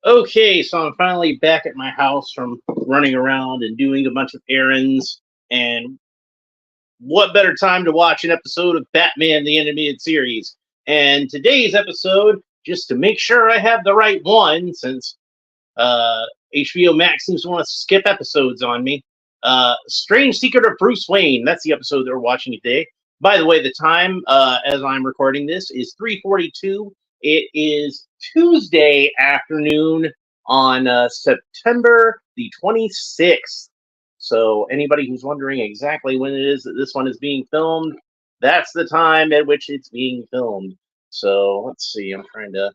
Okay, so I'm finally back at my house from running around and doing a bunch of errands. And what better time to watch an episode of Batman the Animated Series? And today's episode, just to make sure I have the right one, since uh, HBO Max seems to want to skip episodes on me. Strange Secret of Bruce Wayne. That's the episode that we're watching today. By the way, the time as I'm recording this is 3:42. It is Tuesday afternoon on September the 26th. So anybody who's wondering exactly when it is that this one is being filmed, that's the time at which it's being filmed. So let's see. I'm trying to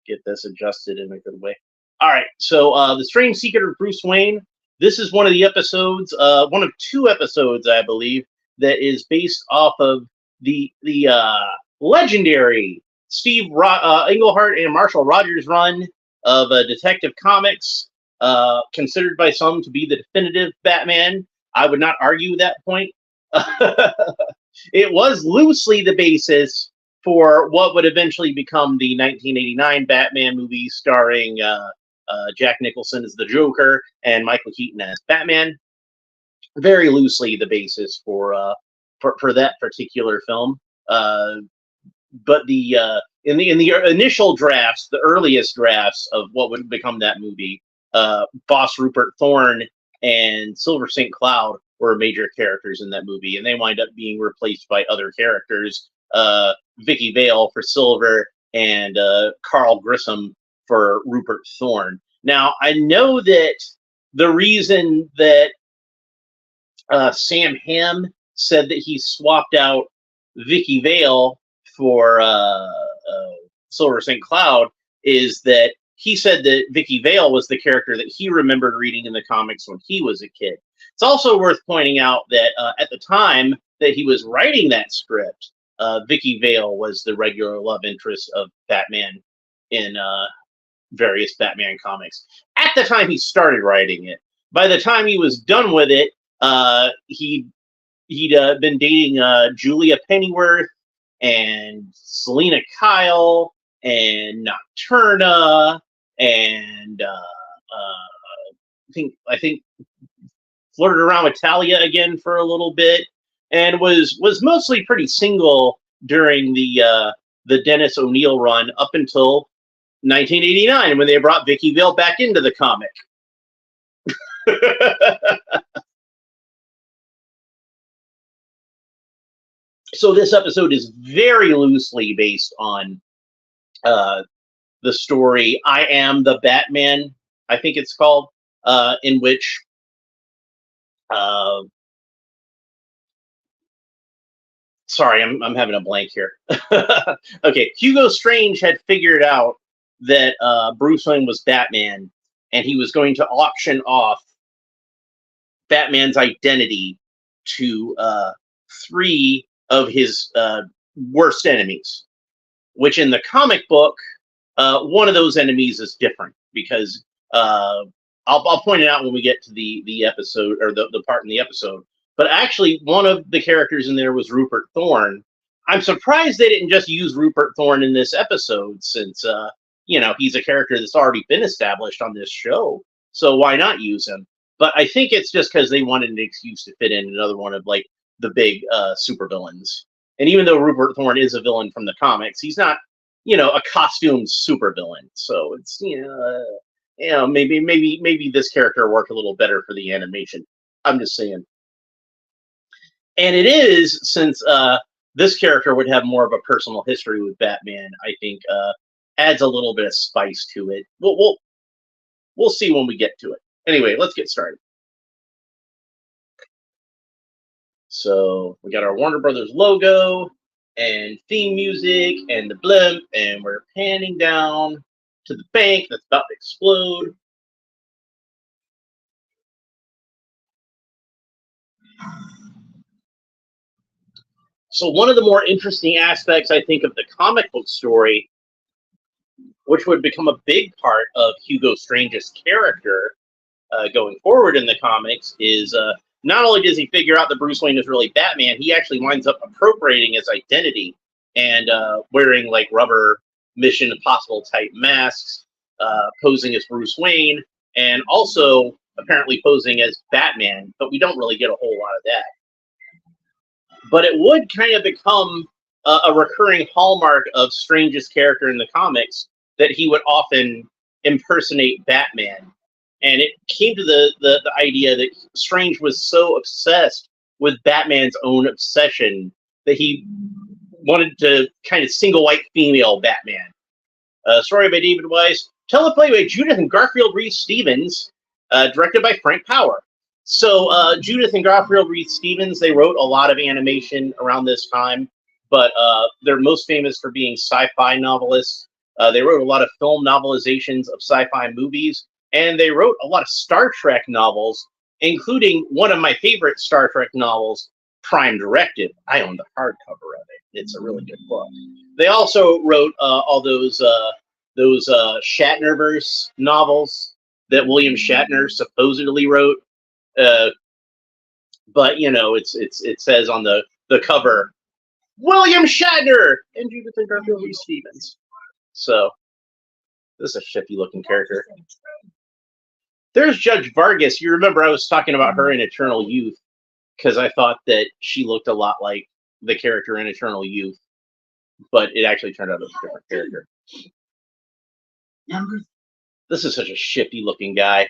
get this adjusted in a good way. All right, so the Strange Secret of Bruce Wayne. This is one of the episodes, one of two episodes, I believe, that is based off of the legendary Englehart and Marshall Rogers run of Detective Comics, considered by some to be the definitive Batman. I would not argue that point. It was loosely the basis for what would eventually become the 1989 Batman movie starring Jack Nicholson as the Joker and Michael Keaton as Batman. Very loosely the basis for that particular film. But in the initial drafts, the earliest drafts of what would become that movie, Boss Rupert Thorne and Silver St. Cloud were major characters in that movie, and they wind up being replaced by other characters. Vicky Vale for Silver and Carl Grissom for Rupert Thorne. Now, I know that the reason that Sam Hamm said that he swapped out Vicky Vale for Silver St. Cloud is that he said that Vicky Vale was the character that he remembered reading in the comics when he was a kid. It's also worth pointing out that at the time that he was writing that script, Vicky Vale was the regular love interest of Batman in various Batman comics. At the time he started writing it, by the time he was done with it, he'd been dating Julia Pennyworth and Selena Kyle and Nocturna and I think flirted around with Talia again for a little bit, and was mostly pretty single during the Dennis O'Neil run up until 1989 when they brought Vicky Vale back into the comic. So this episode is very loosely based on the story I Am the Batman, I think it's called, in which sorry, I'm having a blank here. Okay, Hugo Strange had figured out that Bruce Wayne was Batman, and he was going to auction off Batman's identity to three of his worst enemies, which in the comic book, one of those enemies is different because I'll point it out when we get to the episode or the part in the episode. But actually, one of the characters in there was Rupert Thorne. I'm surprised they didn't just use Rupert Thorne in this episode, since he's a character that's already been established on this show. So why not use him? But I think it's just because they wanted an excuse to fit in another one of like the big supervillains. And even though Rupert Thorne is a villain from the comics, he's not, a costumed supervillain. So it's maybe this character worked a little better for the animation. I'm just saying. And it is, since this character would have more of a personal history with Batman, I think adds a little bit of spice to it. We'll see when we get to it. Anyway, let's get started. So we got our Warner Brothers logo and theme music and the blimp, and we're panning down to the bank that's about to explode. So one of the more interesting aspects, I think, of the comic book story, which would become a big part of Hugo Strange's character going forward in the comics, is not only does he figure out that Bruce Wayne is really Batman, he actually winds up appropriating his identity and wearing like rubber Mission Impossible type masks posing as Bruce Wayne, and also apparently posing as Batman, but we don't really get a whole lot of that. But it would kind of become a recurring hallmark of Strange's character in the comics that he would often impersonate Batman. And it came to the idea that Strange was so obsessed with Batman's own obsession that he wanted to kind of single white female Batman. Story by David Weiss, teleplay by Judith and Garfield Reese-Stevens, directed by Frank Power. So Judith and Garfield Reese-Stevens, they wrote a lot of animation around this time, but they're most famous for being sci-fi novelists. They wrote a lot of film novelizations of sci-fi movies, and they wrote a lot of Star Trek novels, including one of my favorite Star Trek novels, Prime Directive. I own the hardcover of it. It's a really good book. They also wrote all those Shatnerverse novels that William Shatner supposedly wrote. But you know, it says on the cover, William Shatner and Judith and Garfield Reese-Stevens. So this is a shifty looking character. There's Judge Vargas. You remember I was talking about her in Eternal Youth because I thought that she looked a lot like the character in Eternal Youth, but it actually turned out it was a different character. This is such a shifty looking guy.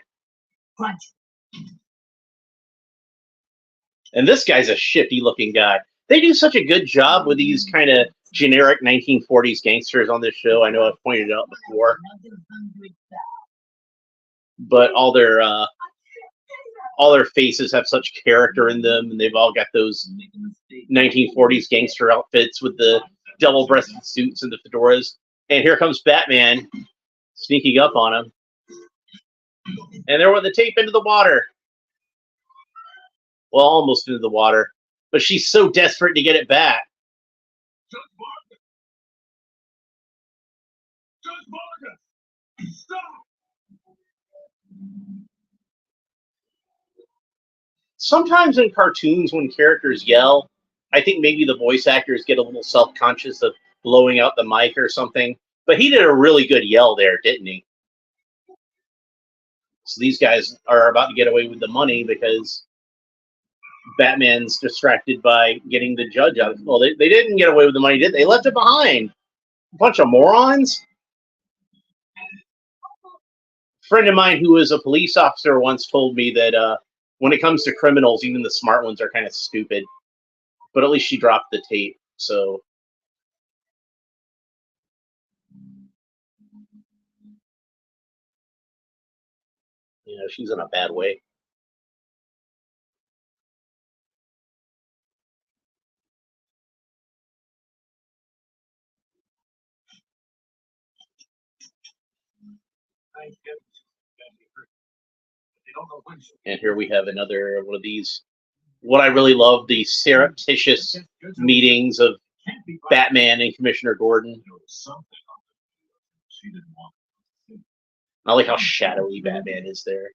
And this guy's a shifty looking guy. They do such a good job with these kind of generic 1940s gangsters on this show. I know I've pointed it out before. But all their faces have such character in them, and they've all got those 1940s gangster outfits with the double-breasted suits and the fedoras. And here comes Batman sneaking up on him. And they're with the tape into the water. Well, almost into the water. But she's so desperate to get it back. Stop! Sometimes in cartoons when characters yell, I think maybe the voice actors get a little self-conscious of blowing out the mic or something. But he did a really good yell there, didn't he? So these guys are about to get away with the money because Batman's distracted by getting the judge out. Well, they didn't get away with the money, did they? They left it behind. A bunch of morons. A friend of mine who was a police officer once told me that when it comes to criminals, even the smart ones are kind of stupid. But at least she dropped the tape, so... You know, she's in a bad way. And here we have another one of these, what I really love, the surreptitious meetings of Batman and Commissioner Gordon. I like how shadowy Batman is there.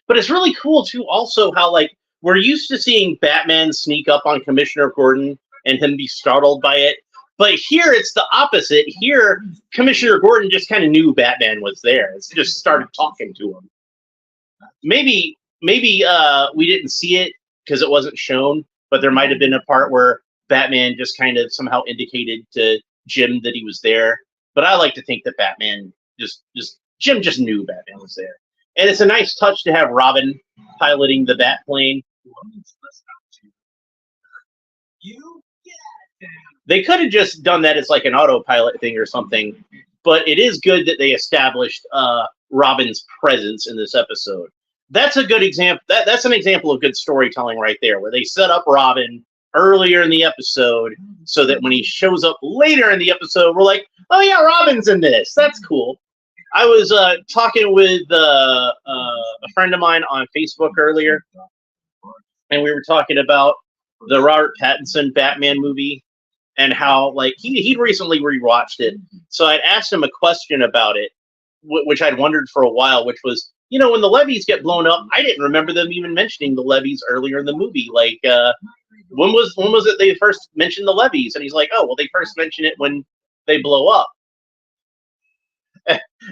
But it's really cool, too, also how, like, we're used to seeing Batman sneak up on Commissioner Gordon and him be startled by it. But here it's the opposite. Here, Commissioner Gordon just kind of knew Batman was there. It's just started talking to him. Maybe we didn't see it because it wasn't shown, but there might have been a part where Batman just kind of somehow indicated to Jim that he was there. But I like to think that Batman Jim just knew Batman was there. And it's a nice touch to have Robin piloting the Batplane. They could have just done that as like an autopilot thing or something, but it is good that they established Robin's presence in this episode. That's a good example. That's an example of good storytelling right there, where they set up Robin earlier in the episode so that when he shows up later in the episode, we're like, oh yeah, Robin's in this. That's cool. I was talking with a friend of mine on Facebook earlier, and we were talking about the Robert Pattinson Batman movie and how, like, he'd recently rewatched it. So I'd asked him a question about it, which I'd wondered for a while, which was, you know, when the levees get blown up, I didn't remember them even mentioning the levees earlier in the movie. Like, when was it they first mentioned the levees? And he's like, oh, well, they first mention it when they blow up.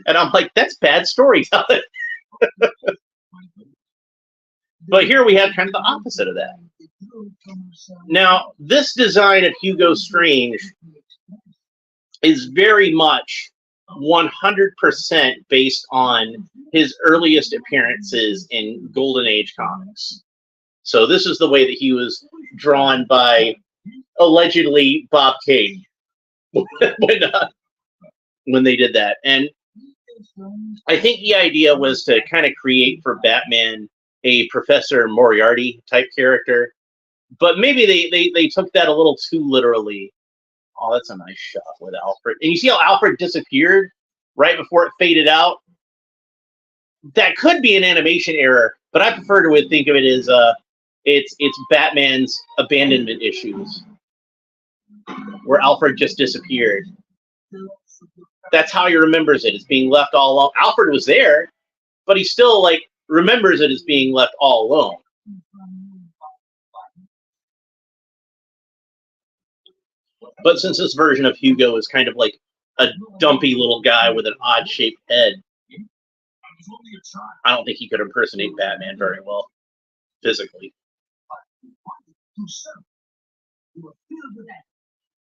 And I'm like, that's bad storytelling. But here we have kind of the opposite of that. Now, this design of Hugo Strange is very much 100% based on his earliest appearances in Golden Age comics. So this is the way that he was drawn by, allegedly, Bob Kane when they did that. And I think the idea was to kind of create for Batman a Professor Moriarty type character, but maybe they took that a little too literally. Oh, that's a nice shot with Alfred. And you see how Alfred disappeared right before it faded out? That could be an animation error, but I prefer to think of it as it's Batman's abandonment issues, where Alfred just disappeared. That's how he remembers it. It's being left all alone. Alfred was there, but he still like remembers it as being left all alone. But since this version of Hugo is kind of like a dumpy little guy with an odd-shaped head, I don't think he could impersonate Batman very well physically.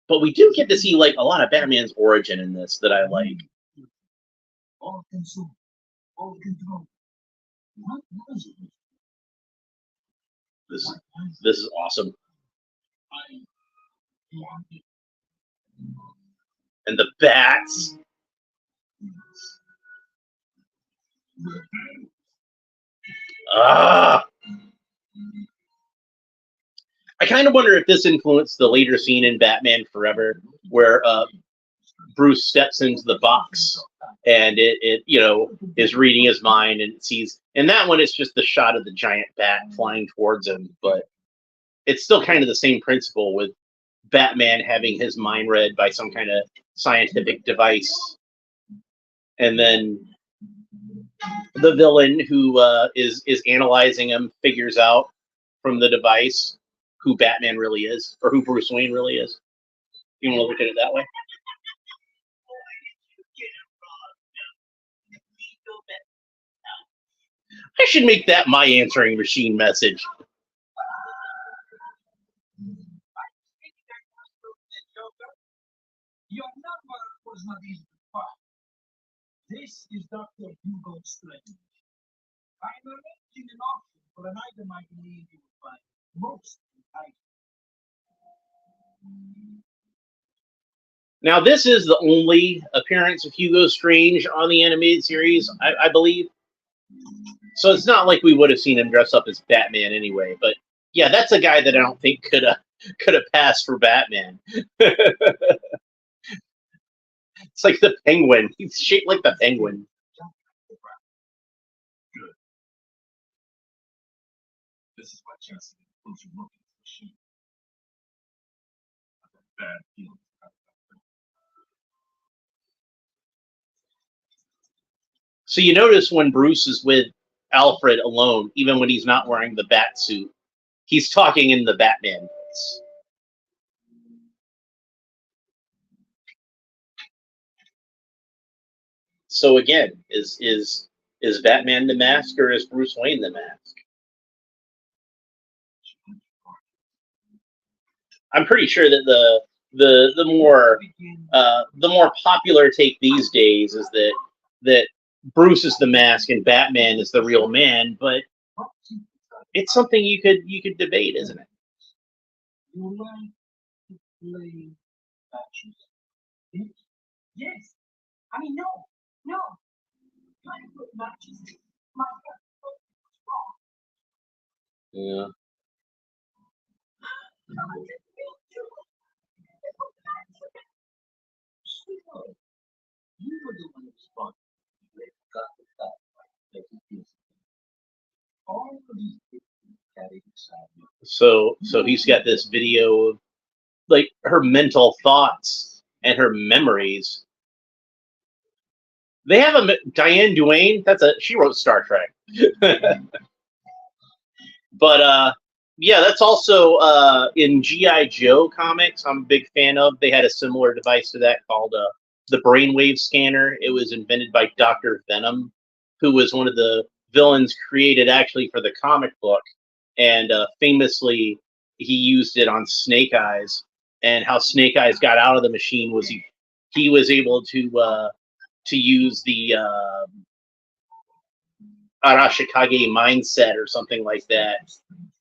But we do get to see like a lot of Batman's origin in this that I like. This is awesome. And the bats. I kind of wonder if this influenced the later scene in Batman Forever, where Bruce steps into the box and it is reading his mind and sees. In that one, it's just the shot of the giant bat flying towards him, but it's still kind of the same principle with Batman having his mind read by some kind of scientific device, and then the villain who is analyzing him figures out from the device who Batman really is, or who Bruce Wayne really is. You want to look at it that way? I should make that my answering machine message. Your number was not easy to find. This is Dr. Hugo Strange. I'm arranging an auction for an item I believe you will find most items. Now, this is the only appearance of Hugo Strange on the animated series, I believe. So it's not like we would have seen him dress up as Batman anyway. But yeah, that's a guy that I don't think could have passed for Batman. It's like the Penguin. He's shaped like the Penguin. Good. This is what Jesse was looking for. Bad feeling. So you notice when Bruce is with Alfred alone, even when he's not wearing the bat suit, he's talking in the Batman voice. So again, is Batman the mask, or is Bruce Wayne the mask? I'm pretty sure that the more popular take these days is that Bruce is the mask and Batman is the real man, but it's something you could debate, isn't it? Yes. I mean, no. Yeah. So he's got this video of like her mental thoughts and her memories. They have Diane Duane. She wrote Star Trek. But yeah, that's also in G.I. Joe comics. I'm a big fan of. They had a similar device to that called the brainwave scanner. It was invented by Dr. Venom, who was one of the villains created actually for the comic book, and famously he used it on Snake Eyes. And how Snake Eyes got out of the machine was he was able to use the Arashikage mindset or something like that,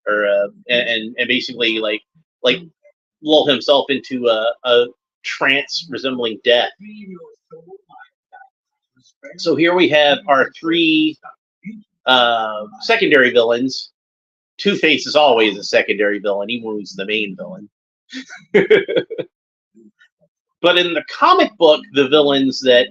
or and basically like lull himself into a trance resembling death. So here we have our three secondary villains. Two-Face is always a secondary villain, even when he's the main villain. But in the comic book, the villains that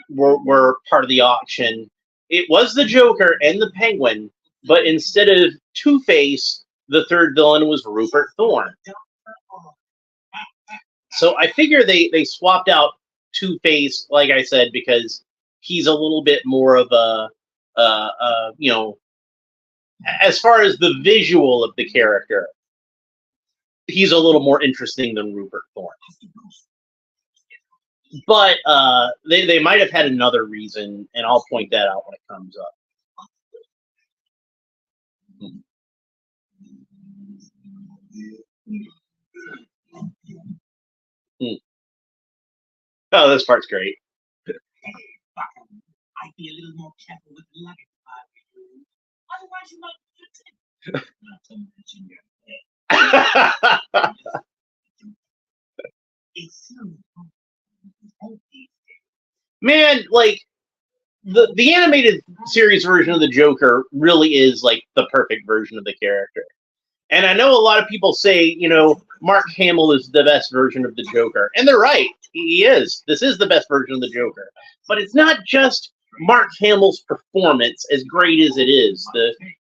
were part of the auction, it was the Joker and the Penguin, but instead of Two-Face, the third villain was Rupert Thorne. So I figure they swapped out Two-Face, like I said, because he's a little bit more of a as far as the visual of the character, he's a little more interesting than Rupert Thorne. But they might have had another reason, and I'll point that out when it comes up. Oh, this part's great. I'd be a little more careful with luggage. Otherwise, you might Man, like the animated series version of the Joker really is like the perfect version of the character. And I know a lot of people say, Mark Hamill is the best version of the Joker. And they're right. He is. This is the best version of the Joker. But it's not just Mark Hamill's performance, as great as it is.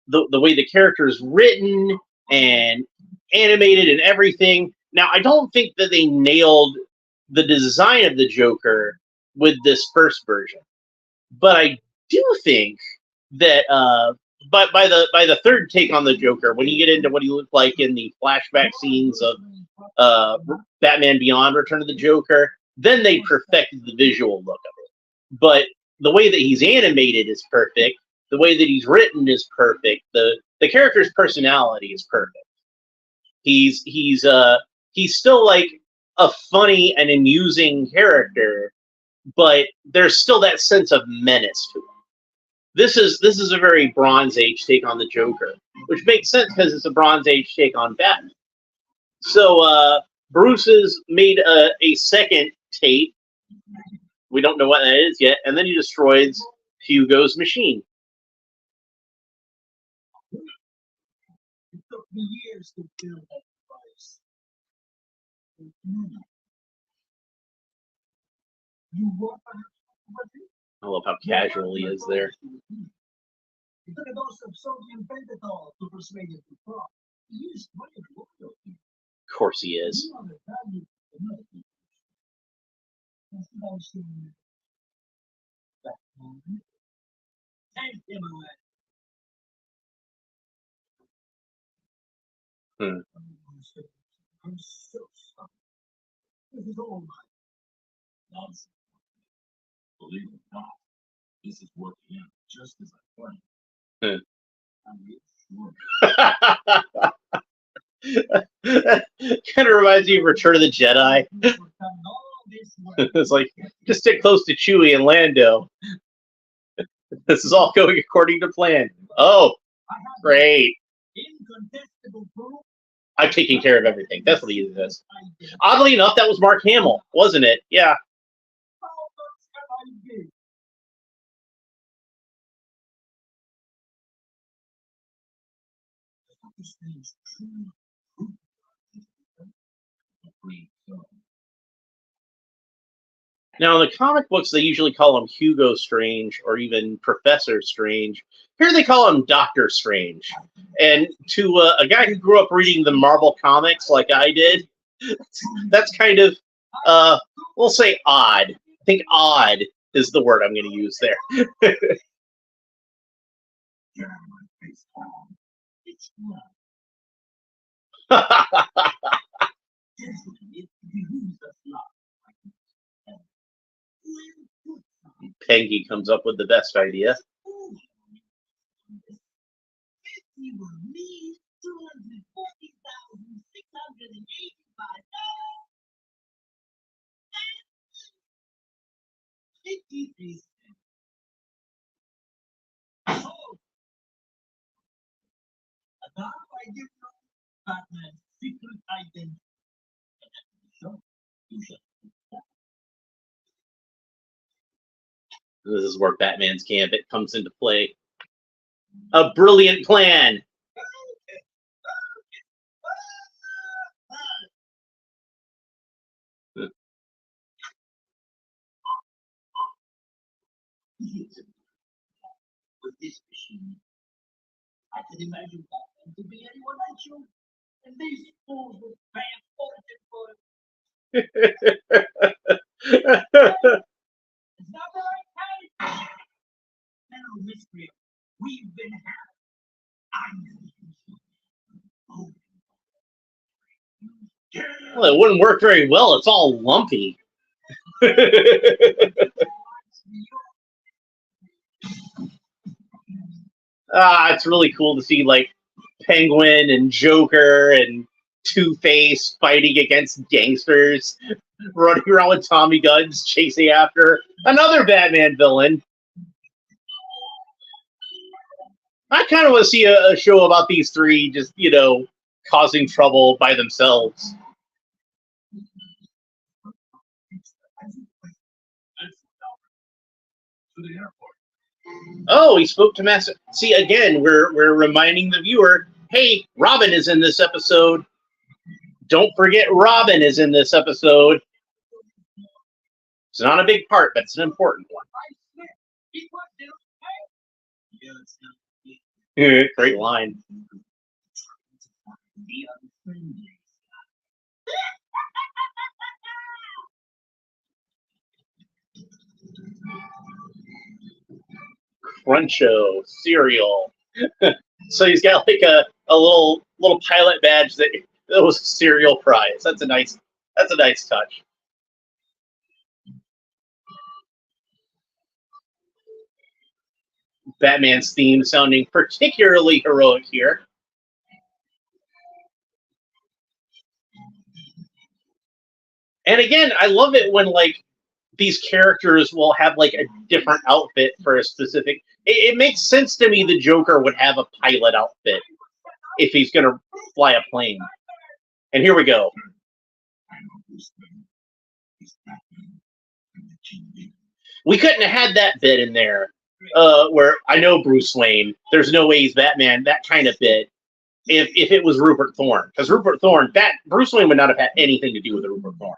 The way the character is written and animated and everything. Now, I don't think that they nailed the design of the Joker with this first version. But I do think that but by the third take on the Joker, when you get into what he looked like in the flashback scenes of Batman Beyond: Return of the Joker, then they perfected the visual look of it. But the way that he's animated is perfect. The way that he's written is perfect. The character's personality is perfect. He's still like a funny and amusing character, but there's still that sense of menace to him. This is a very Bronze Age take on the Joker, which makes sense because it's a Bronze Age take on Batman. So Bruce has made a second tape. We don't know what that is yet, and then he destroys Hugo's machine. It took me years to build that device. I love how casual he is there. Of course he is. Hmm. I'm so sorry. This is all my nonsense. Believe it or not, this is working out just as I planned. Kind of reminds me of Return of the Jedi. It's like, just stick close to Chewie and Lando. This is all going according to plan. Oh, great. I'm taking care of everything. That's what he says. Oddly enough, that was Mark Hamill, wasn't it? Yeah. Now, in the comic books, they usually call him Hugo Strange or even Professor Strange. Here they call him Doctor Strange. And to a guy who grew up reading the Marvel comics like I did, that's kind of, we'll say odd. I think odd is the word I'm going to use there. Pengy comes up with the best idea. This is where Batman's gambit comes into play. A brilliant plan. With this machine, I could imagine Batman to be anyone I chose, and these fools would pay a fortune for it. Is that right, Kate? Hello, mystery. We've been hacked. Well, it wouldn't work very well. It's all lumpy. It's really cool to see like Penguin and Joker and Two-Face fighting against gangsters, running around with Tommy guns, chasing after another Batman villain. I kind of want to see a show about these three just, causing trouble by themselves. Oh, he spoke to Master. See, again, we're reminding the viewer, hey, Robin is in this episode. Don't forget Robin is in this episode. It's not a big part, but it's an important one. Great line. Cruncho cereal. So he's got like a little pilot badge that was a cereal prize. That's a nice touch. Batman's theme sounding particularly heroic here. And again, I love it when like these characters will have like a different outfit for a specific. It makes sense to me the Joker would have a pilot outfit if he's going to fly a plane. And here we go. We couldn't have had that bit in there where I know Bruce Wayne. There's no way he's Batman. That kind of bit. If it was Rupert Thorne, because Rupert Thorne, Bruce Wayne would not have had anything to do with Rupert Thorne.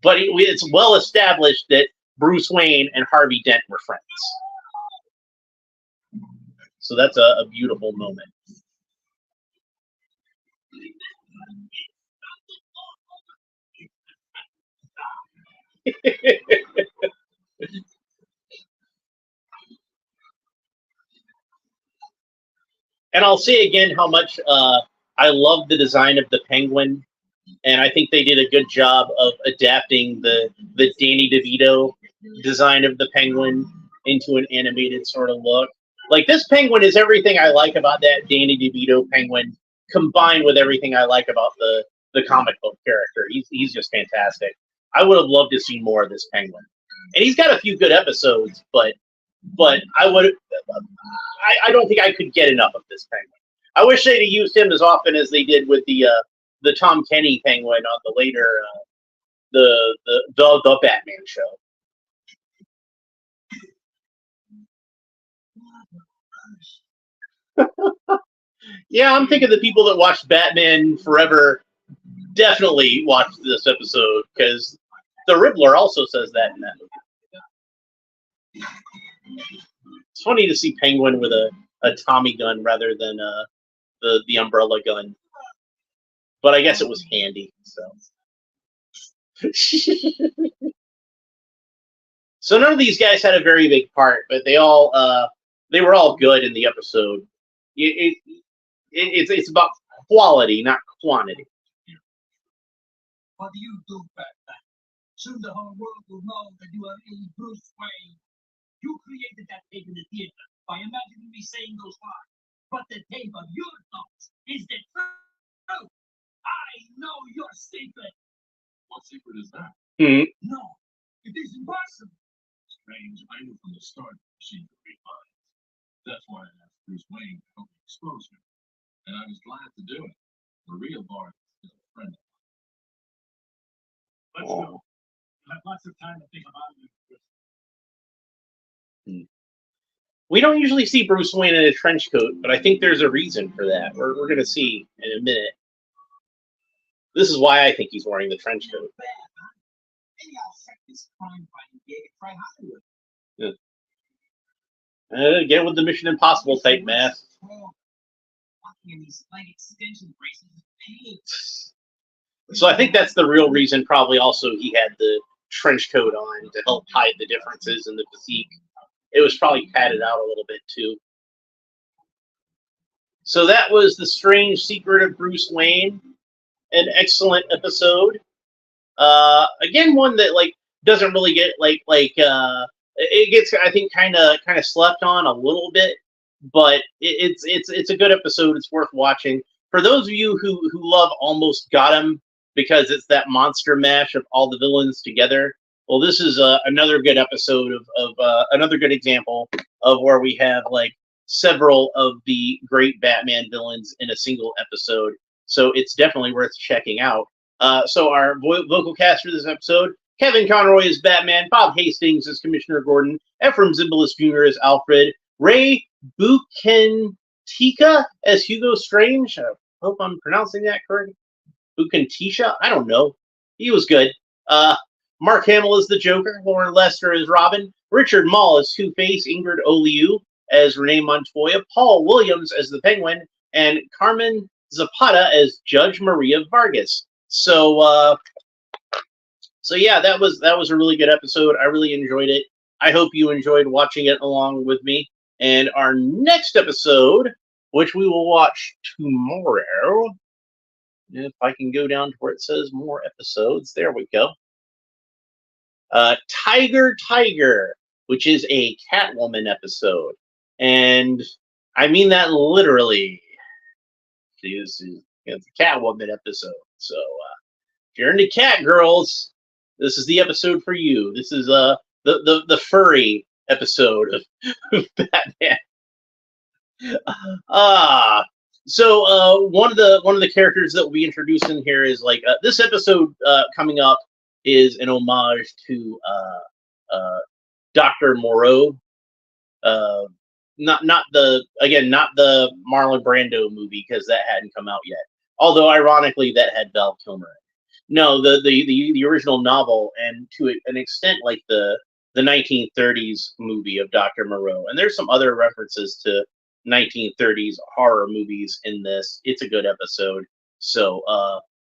But it's well established that Bruce Wayne and Harvey Dent were friends. So that's a beautiful moment. And I'll say again how much I love the design of the Penguin, and I think they did a good job of adapting the Danny DeVito design of the Penguin into an animated sort of look. Like, this Penguin is everything I like about that Danny DeVito Penguin, combined with everything I like about the comic book character. He's just fantastic. I would have loved to see more of this Penguin, and he's got a few good episodes, but I don't think I could get enough of this Penguin. I wish they'd have used him as often as they did with the Tom Kenny Penguin on the later the Batman show. Yeah, I'm thinking the people that watched Batman Forever definitely watched this episode, because the Riddler also says that in that movie. It's funny to see Penguin with a Tommy gun rather than the umbrella gun, but I guess it was handy. So none of these guys had a very big part, but they were all good in the episode. It's about quality, not quantity. What do you do, Batman? Soon the whole world will know that you are really Bruce Wayne. You created that tape in the theater by imagining me saying those lines. But the tape of your thoughts is the truth. I know your secret. What secret is that? No, it is impossible. Strange. I knew from the start she could read minds. That's why I asked Bruce Wayne to help me expose her. And I was glad to do it. Maria Barnes is a friend of Let's go. You'll have lots of time to think about it. We don't usually see Bruce Wayne in a trench coat, but I think there's a reason for that. We're going to see in a minute. This is why I think he's wearing the trench coat. Bad, huh? Maybe I'll check this crime-fighting gig at Try Hollywood. Get with the Mission Impossible type mask. Walking in these leg extension braces is pain. So I think that's the real reason, probably also he had the trench coat on to help hide the differences in the physique. It was probably padded out a little bit too. So that was The Strange Secret of Bruce Wayne. An excellent episode. Again, one that doesn't really get it gets, I think, kind of slept on a little bit, but it's a good episode. It's worth watching. For those of you who love Almost Got Him, because it's that monster mash of all the villains together. Well, this is another good episode of another good example of where we have several of the great Batman villains in a single episode. So it's definitely worth checking out. So our vocal cast for this episode: Kevin Conroy as Batman, Bob Hastings as Commissioner Gordon, Ephraim Zimbalist Jr. as Alfred, Ray Bukentika as Hugo Strange. I hope I'm pronouncing that correct. Bukentisha? I don't know. He was good. Mark Hamill as the Joker, Lauren Lester as Robin, Richard Mall as Two-Face, Ingrid Oliu as Renee Montoya, Paul Williams as the Penguin, and Carmen Zapata as Judge Maria Vargas. So yeah, that was a really good episode. I really enjoyed it. I hope you enjoyed watching it along with me. And our next episode, which we will watch tomorrow, if I can go down to where it says more episodes, there we go. Tiger, which is a Catwoman episode. And I mean that literally. It's a Catwoman episode. So if you're into cat girls, this is the episode for you. This is the furry episode of Batman. So one of the characters that we'll be introducing here is this episode coming up is an homage to Dr. Moreau. Not the Marlon Brando movie, because that hadn't come out yet. Although ironically that had Val Kilmer in it. No, the original novel, and to an extent the 1930s movie of Dr. Moreau. And there's some other references to 1930s horror movies in this. It's a good episode. So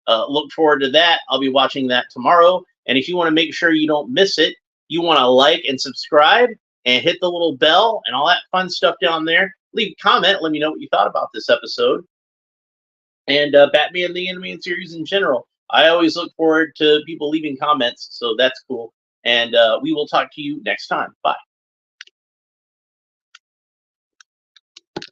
look forward to that. I'll be watching that tomorrow. And if you want to make sure you don't miss it, you want to like and subscribe and hit the little bell and all that fun stuff down there. Leave a comment. Let me know what you thought about this episode. And Batman the Animated Series in general. I always look forward to people leaving comments, so that's cool. And we will talk to you next time. Bye.